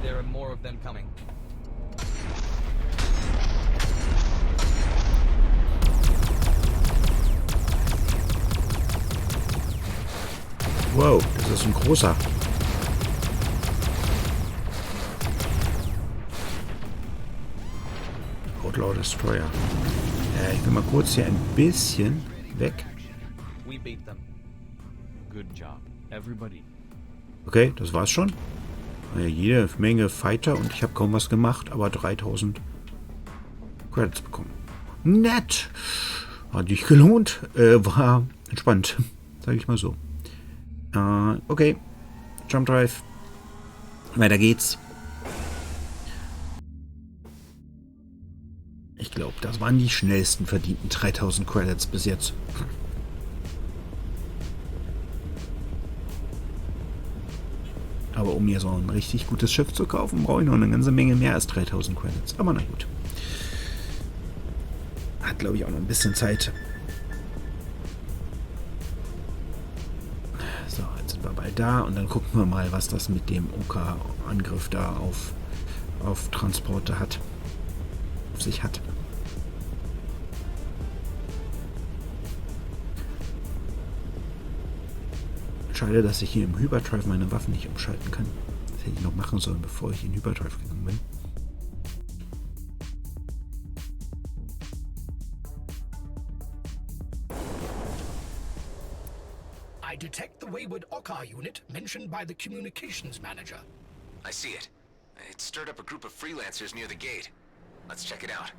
Speaker 13: There are more of them coming.
Speaker 1: Wow, das ist ein großer. Outlaw Destroyer. Ich will mal kurz hier ein bisschen weg.
Speaker 13: We beat them.
Speaker 9: Good job, everybody.
Speaker 1: Okay, das war's schon. Jede Menge Fighter und ich habe kaum was gemacht, aber 3000 Credits bekommen. Nett! Hat sich gelohnt. War entspannt, sage ich mal so. Okay, Jump Drive. Weiter geht's. Ich glaube, das waren die schnellsten verdienten 3000 Credits bis jetzt. Aber um mir so ein richtig gutes Schiff zu kaufen, brauche ich noch eine ganze Menge mehr als 3000 Credits. Aber na gut. Hat, glaube ich, auch noch ein bisschen Zeit. So, jetzt sind wir bald da und dann gucken wir mal, was das mit dem OK-Angriff da auf Transporte hat. Auf sich hat. Schade, dass ich hier im Hyperdrive meine Waffen nicht umschalten kann. Das hätte ich noch machen sollen, bevor ich in Hyperdrive gegangen bin.
Speaker 4: I detect the wayward Okar unit mentioned by the communications manager.
Speaker 7: I see it. It stirred up a group of freelancers near the gate. Let's check it out.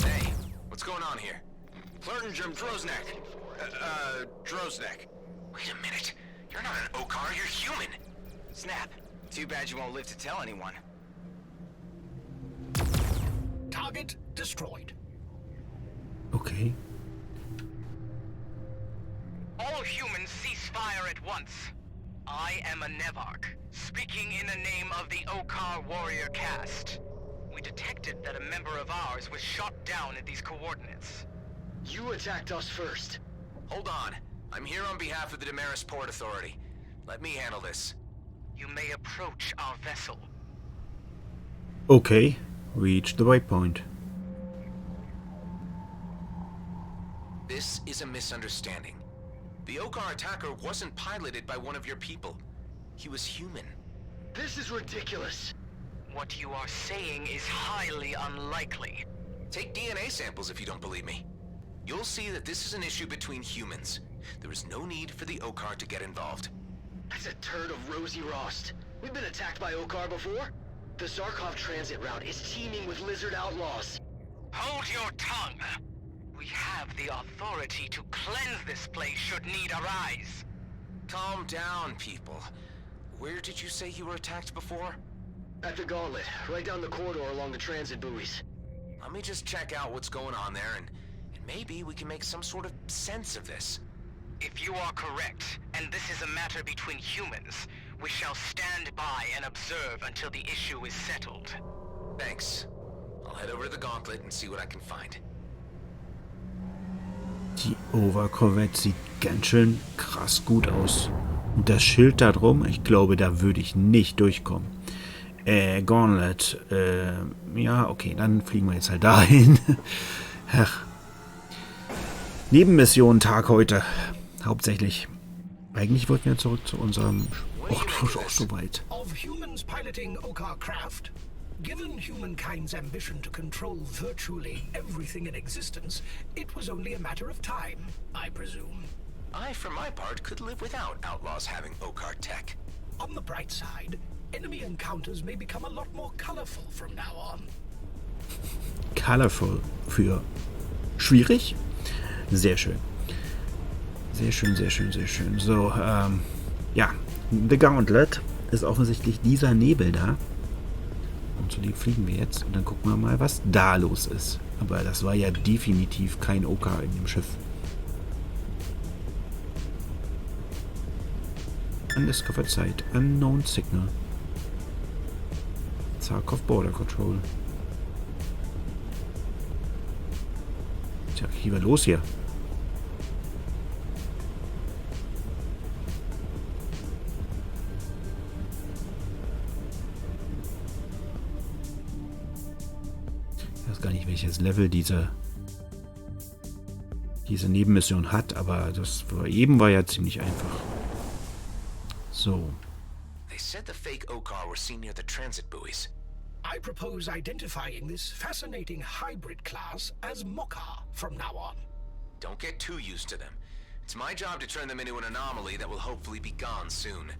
Speaker 7: Hey, what's going on here? Flirtinjum Droznek. Droznek. Wait a minute. You're not an Okar, you're human.
Speaker 14: Snap. Too bad you won't live to tell anyone.
Speaker 4: Target destroyed.
Speaker 1: Okay.
Speaker 14: All humans cease fire at once. I am a Nevark, speaking in the name of the Okar warrior caste. We detected that a member of ours was shot down at these coordinates.
Speaker 15: You attacked us first.
Speaker 7: Hold on. I'm here on behalf of the Damaris Port Authority. Let me handle this.
Speaker 14: You may approach our vessel.
Speaker 1: Okay. Reach the waypoint.
Speaker 7: This is a misunderstanding. The Okar attacker wasn't piloted by one of your people. He was human.
Speaker 15: This is ridiculous.
Speaker 14: What you are saying is highly unlikely.
Speaker 7: Take DNA samples if you don't believe me. You'll see that this is an issue between humans. There is no need for the Okar to get involved.
Speaker 15: That's a turd of Rosie Rost. We've been attacked by Okar before. The Zharkov transit route is teeming with lizard outlaws.
Speaker 14: Hold your tongue. We have the authority to cleanse this place should need arise.
Speaker 7: Calm down, people. Where did you say you were attacked before?
Speaker 15: At the Gauntlet, right down the corridor along the transit buoys.
Speaker 7: Let me just check out what's going on there, and maybe we can make some sort of sense of this.
Speaker 14: If you are correct, and this is a matter between humans, we shall stand by and observe until the issue is settled.
Speaker 7: Thanks. I'll head over to the Gauntlet and see what I can find.
Speaker 1: Die Overkorvette sieht ganz schön krass gut aus. Und das Schild da drum, ich glaube, da würde ich nicht durchkommen. Gauntlet. Ja, okay, dann fliegen wir jetzt halt dahin. Ach. Nebenmission Tag heute. Hauptsächlich. Eigentlich wollten wir zurück zu unserem... Och, das ist auch so weit.
Speaker 4: Of humans piloting Okar craft, given humankind's ambition to control virtually everything in existence, it was only a matter of time, I presume.
Speaker 7: I, for my part, could live without outlaws having Okar tech.
Speaker 4: On the bright side, enemy encounters may become a lot more colorful from now on.
Speaker 1: Colorful für schwierig? Sehr schön. Sehr schön, sehr schön, sehr schön. So, ja. The Gauntlet ist offensichtlich dieser Nebel da. Und zu dem fliegen wir jetzt. Und dann gucken wir mal, was da los ist. Aber das war ja definitiv kein Okar in dem Schiff. Undiscovered Site. Unknown Signal. Zharkov Border Control. Tja, hier war los hier. Ich weiß gar nicht, welches Level diese Nebenmission hat, aber das eben war ja ziemlich einfach. So.
Speaker 7: They said the fake Okar were seen near the transit buoys.
Speaker 4: I propose identifying this fascinating hybrid class as Mokar from now on.
Speaker 7: Don't get too used to them. It's my job to turn them into an anomaly that will hopefully be gone soon.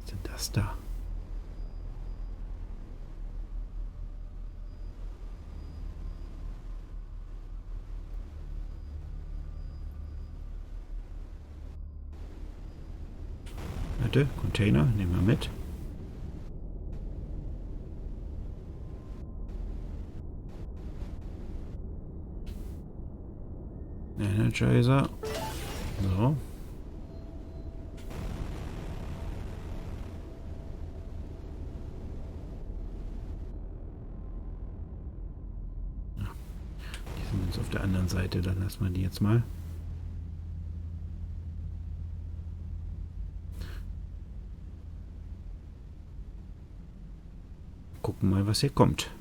Speaker 1: Was ist denn das da? Warte, Container, nehmen wir mit. Energizer. So. Ja. Die sind jetzt auf der anderen Seite, dann lassen wir die jetzt mal. Gucken mal, was hier kommt.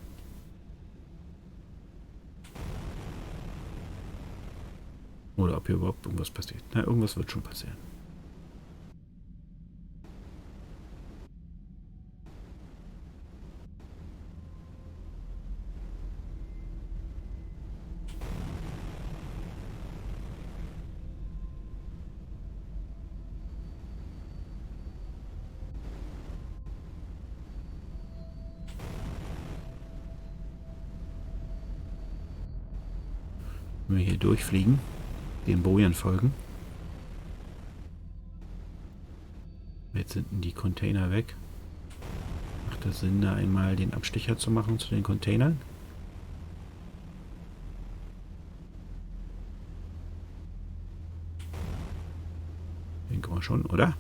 Speaker 1: Oder ob hier überhaupt irgendwas passiert. Na, irgendwas wird schon passieren. Wenn wir hier durchfliegen, den Bojen folgen. Jetzt sind die Container weg. Macht das Sinn, da einmal den Abstecher zu machen zu den Containern? Denke mal schon, oder?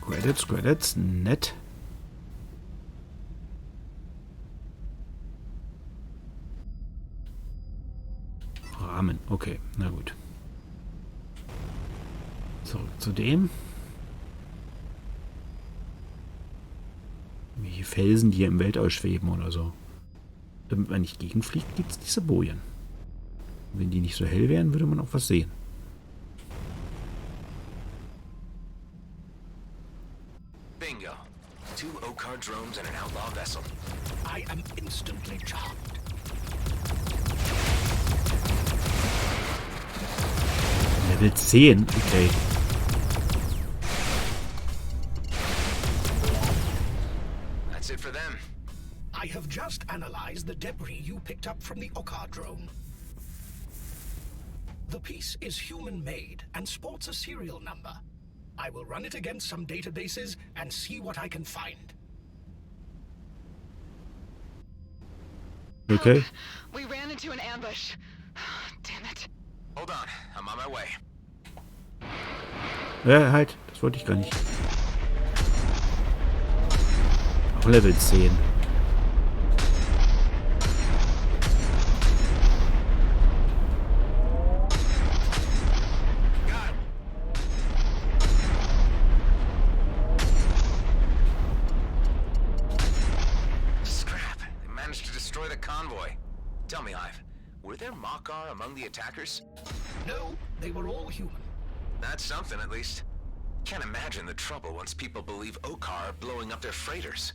Speaker 1: Credits, nett. Rahmen, okay, na gut. Zurück zu dem. Welche Felsen, die hier im Weltall schweben oder so. Damit man nicht gegenfliegt, gibt es diese Bojen. Wenn die nicht so hell wären, würde man auch was sehen.
Speaker 7: Bingo. 2 OCAR drones and an outlaw vessel.
Speaker 4: I am instantly charmed.
Speaker 1: Level 10, okay.
Speaker 7: That's it for them.
Speaker 4: I have just analyzed the debris you picked up from the OCAR drone. The piece is human-made and sports a serial number. I will run it against some databases and see what I can find.
Speaker 1: Okay.
Speaker 16: We ran into an ambush. Damn it.
Speaker 7: Hold on, I'm on my way.
Speaker 1: Ja, halt. Das wollte ich gar nicht. Auch Level 10.
Speaker 7: Scrap. They managed to destroy the convoy. Tell me, Hive, were there Makar among the attackers?
Speaker 4: No, they were all human.
Speaker 7: That's something, at least. Can't imagine the trouble once people believe OCAR are blowing up their freighters.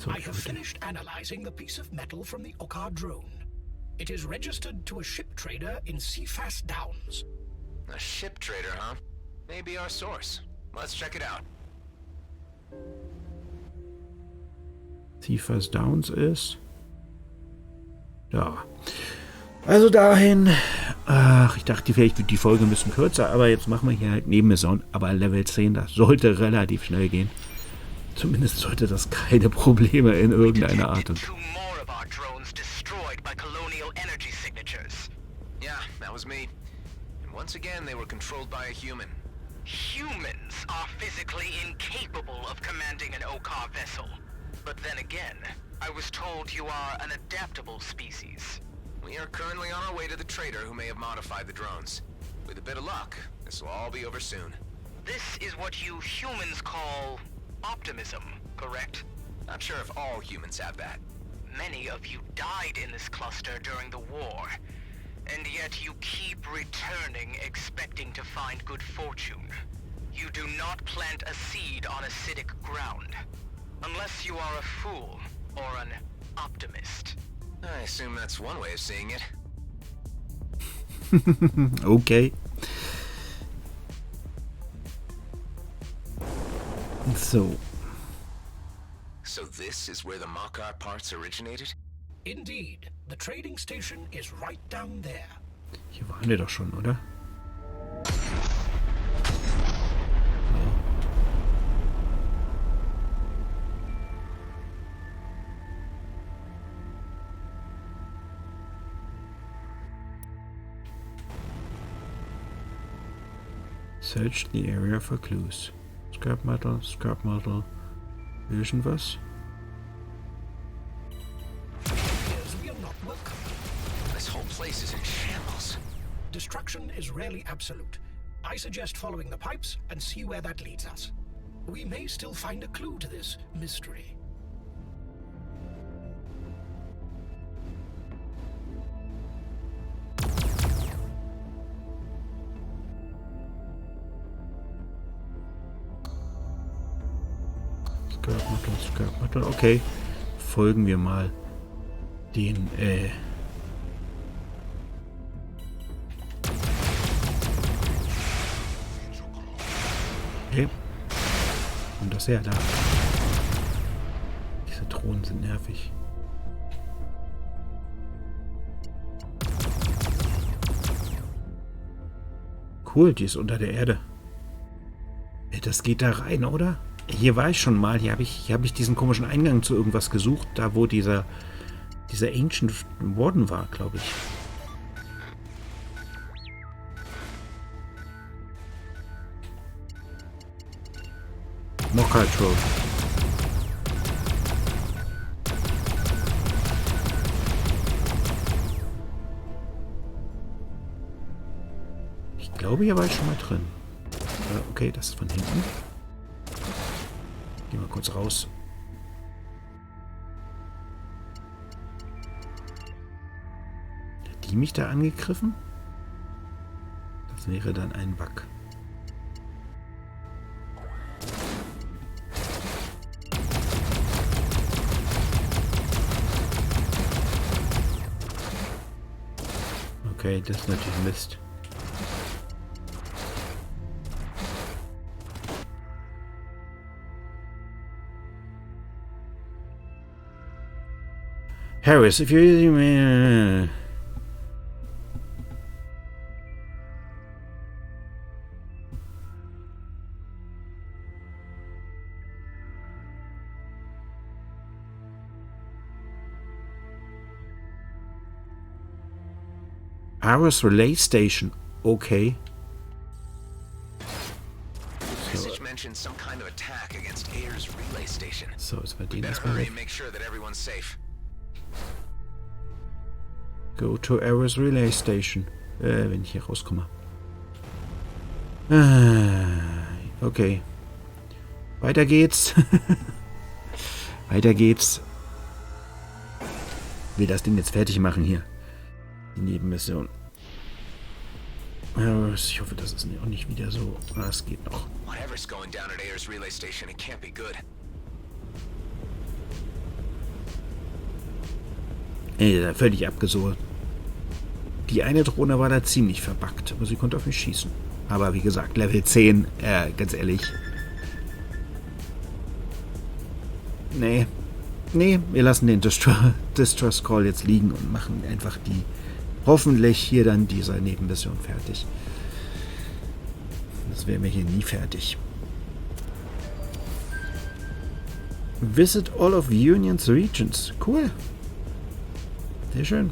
Speaker 4: I have finished analyzing the piece of metal from the OCAR drone. It is registered to a ship trader in Seafast Downs.
Speaker 7: A ship trader, huh? Maybe our source. Let's check it out.
Speaker 1: Seafast Downs ist da. Also dahin. Ach, ich dachte vielleicht wird die Folge ein bisschen kürzer, aber jetzt machen wir hier halt Nebenmission. Aber Level 10, das sollte relativ schnell gehen. Zumindest sollte das keine Probleme in irgendeiner Art und
Speaker 7: Yeah, that was me. And once again, they were controlled by a human.
Speaker 14: Humans are physically incapable of commanding an OCAR vessel. But then again, I was told you are an adaptable species.
Speaker 7: We are currently on our way to the trader who may have modified the drones. With a bit of luck, this will all be over soon.
Speaker 14: This is what you humans call optimism, correct?
Speaker 7: Not sure if all humans have that.
Speaker 14: Many of you died in this cluster during the war, and yet you keep returning expecting to find good fortune. You do not plant a seed on acidic ground, unless you are a fool or an optimist.
Speaker 7: I assume that's one way of seeing it.
Speaker 1: Okay. So.
Speaker 7: So this is where the Makar parts originated?
Speaker 4: Indeed. The trading station is right down there.
Speaker 1: Hier waren wir doch schon, oder? Search the area for clues. Scrap metal. Irgendwas?
Speaker 4: We are not welcome.
Speaker 7: This whole place is in shambles.
Speaker 4: Destruction is rarely absolute. I suggest following the pipes and see where that leads us. We may still find a clue to this mystery.
Speaker 1: Scrap metal. Okay. Folgen wir mal den, Okay. Und das her da. Diese Drohnen sind nervig. Cool, die ist unter der Erde. Das geht da rein, oder? Hier war ich schon mal. Hier hab ich diesen komischen Eingang zu irgendwas gesucht. Da, wo dieser Ancient Warden war, glaube ich. Mocha Troll. Ich glaube, hier war ich schon mal drin. Okay, das ist von hinten. Gehen wir kurz raus. Hat die mich da angegriffen? Das wäre dann ein Bug. Okay, das ist natürlich Mist. Harris, if you're using... Harris Relay Station. Okay.
Speaker 7: Message mentions some kind of attack against Ayer's relay station.
Speaker 1: So, jetzt bei denen
Speaker 7: Better
Speaker 1: erstmal
Speaker 7: hurry
Speaker 1: weg.
Speaker 7: and make sure that everyone's safe.
Speaker 1: Go to Harris Relay Station. Wenn ich hier rauskomme. Okay. Weiter geht's. Weiter geht's. Will das Ding jetzt fertig machen hier. Die Nebenmission. Ich hoffe, das ist auch nicht wieder so. Es geht noch.
Speaker 7: Whatever's going down at Ayer's relay station, it can't be good.
Speaker 1: Völlig abgesohlt. Die eine Drohne war da ziemlich verbuggt, aber sie konnte auf mich schießen. Aber wie gesagt, Level 10, ganz ehrlich. Nee, wir lassen den Distress Call jetzt liegen und machen einfach hoffentlich hier dann diese Nebenmission fertig. Das wären wir hier nie fertig. Visit all of Union's regions. Cool. Sehr schön.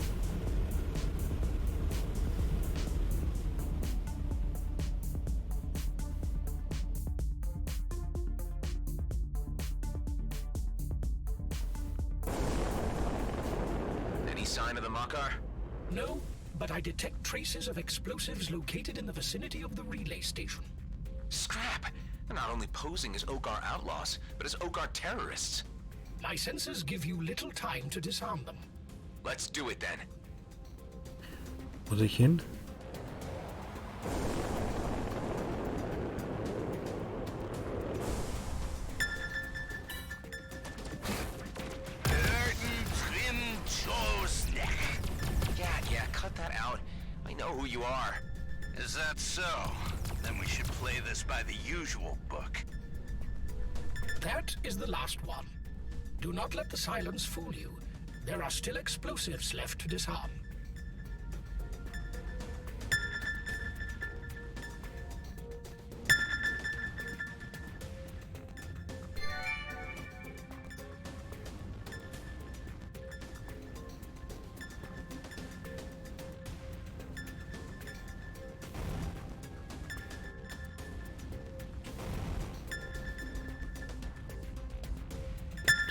Speaker 7: Any sign of the Makar?
Speaker 4: No, but I detect traces of explosives located in the vicinity of the relay station.
Speaker 7: Scrap! They're not only posing as Okar outlaws, but as Okar terrorists.
Speaker 4: My sensors give you little time to disarm them.
Speaker 7: Let's do it then.
Speaker 1: Muss ich hin?
Speaker 7: Yeah, cut that out. I know who you are.
Speaker 17: Is that so? Then we should play this by the usual book.
Speaker 4: That is the last one. Do not let the silence fool you. There are still explosives left to disarm.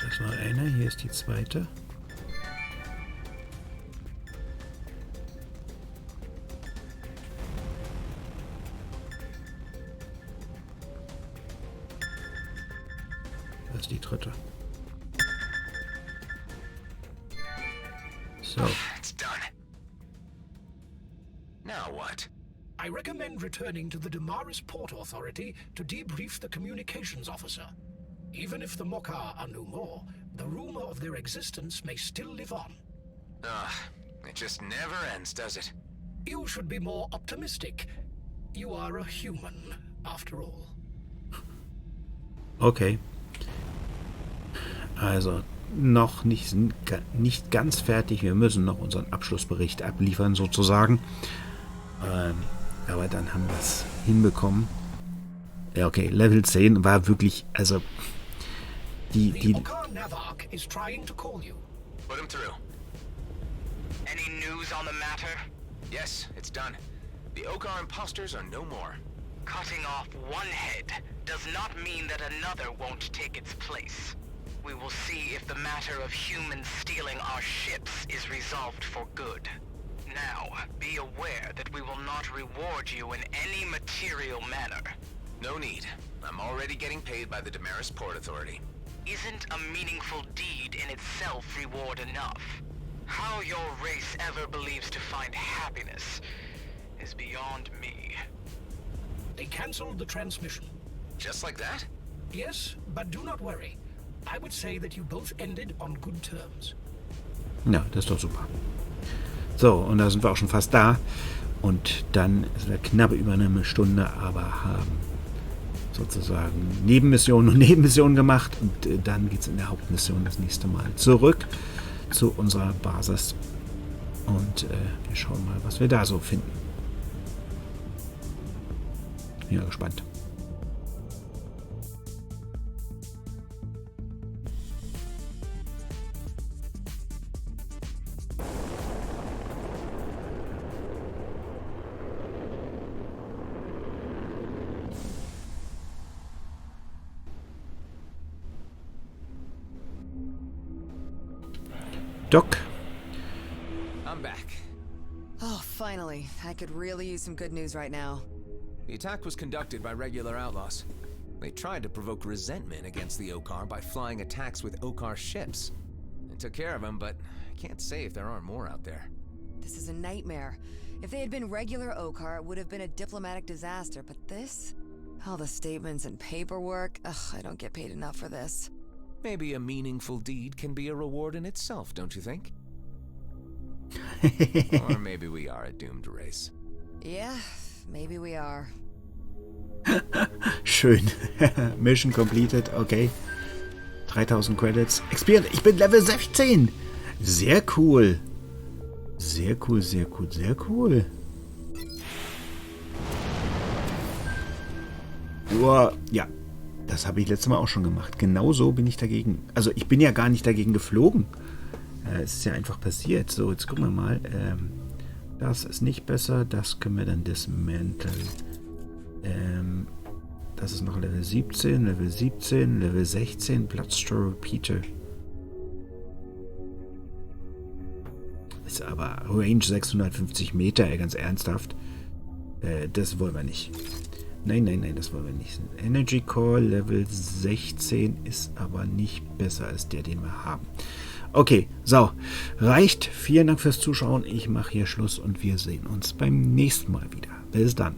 Speaker 1: Das war eine, hier ist die zweite. Das ist die dritte. So.
Speaker 7: It's done. Now what?
Speaker 4: I recommend returning to the Damaris Port Authority to debrief the communications officer. Even if the Mokar are no more, the rumor of their existence may still live on.
Speaker 7: It just never ends, does it?
Speaker 4: You should be more optimistic. You are a human, after all.
Speaker 1: Okay. Also, noch nicht ganz fertig. Wir müssen noch unseren Abschlussbericht abliefern, sozusagen. Aber dann haben wir es hinbekommen. Ja, okay, Level 10 war wirklich, also die
Speaker 4: is trying to call you.
Speaker 3: Put him through.
Speaker 14: Any news on the matter?
Speaker 3: Yes, it's done. The Okar imposters are no more.
Speaker 14: Cutting off one head does not mean that another won't take its place. We will see if the matter of humans stealing our ships is resolved for good. Now, be aware that we will not reward you in any material manner.
Speaker 3: No need. I'm already getting paid by the Damaris Port Authority.
Speaker 14: Isn't a meaningful deed in itself reward enough? How your race ever believes to find happiness is beyond me.
Speaker 4: They cancelled the transmission.
Speaker 3: Just like that?
Speaker 4: Yes, but do not worry. I would say that you both ended on good terms.
Speaker 1: Ja, das ist doch super. So, und da sind wir auch schon fast da. Und dann ist wir knapp über eine Stunde, aber haben sozusagen Nebenmissionen gemacht. Und dann geht es in der Hauptmission das nächste Mal zurück zu unserer Basis. Und wir schauen mal, was wir da so finden. Bin ja gespannt. Doc.
Speaker 7: I'm back.
Speaker 12: Oh, finally. I could really use some good news right now.
Speaker 7: The attack was conducted by regular outlaws. They tried to provoke resentment against the Okar by flying attacks with Okar ships. They took care of them, but I can't say if there aren't more out there.
Speaker 12: This is a nightmare. If they had been regular Okar, it would have been a diplomatic disaster, but this? All the statements and paperwork. Ugh, I don't get paid enough for this.
Speaker 7: Maybe a meaningful deed can be a reward in itself, don't you think? Or maybe we are a doomed race.
Speaker 12: Yeah, maybe we are.
Speaker 1: Schön. Mission completed, okay. 3000 Credits. Expired. Ich bin Level 16. Sehr cool. Sehr cool, sehr cool, sehr cool. Uah, ja. Das habe ich letztes Mal auch schon gemacht. Genauso bin ich dagegen. Also ich bin ja gar nicht dagegen geflogen. Es ist ja einfach passiert. So, jetzt gucken wir mal. Das ist nicht besser. Das können wir dann dismanteln. Das ist noch Level 17, Level 17, Level 16. Bloodstore Repeater. Ist aber Range 650 Meter, ganz ernsthaft. Das wollen wir nicht. Nein, nein, nein, das wollen wir nicht. Energy Core Level 16 ist aber nicht besser als der, den wir haben. Okay, so. Reicht. Vielen Dank fürs Zuschauen. Ich mache hier Schluss und wir sehen uns beim nächsten Mal wieder. Bis dann.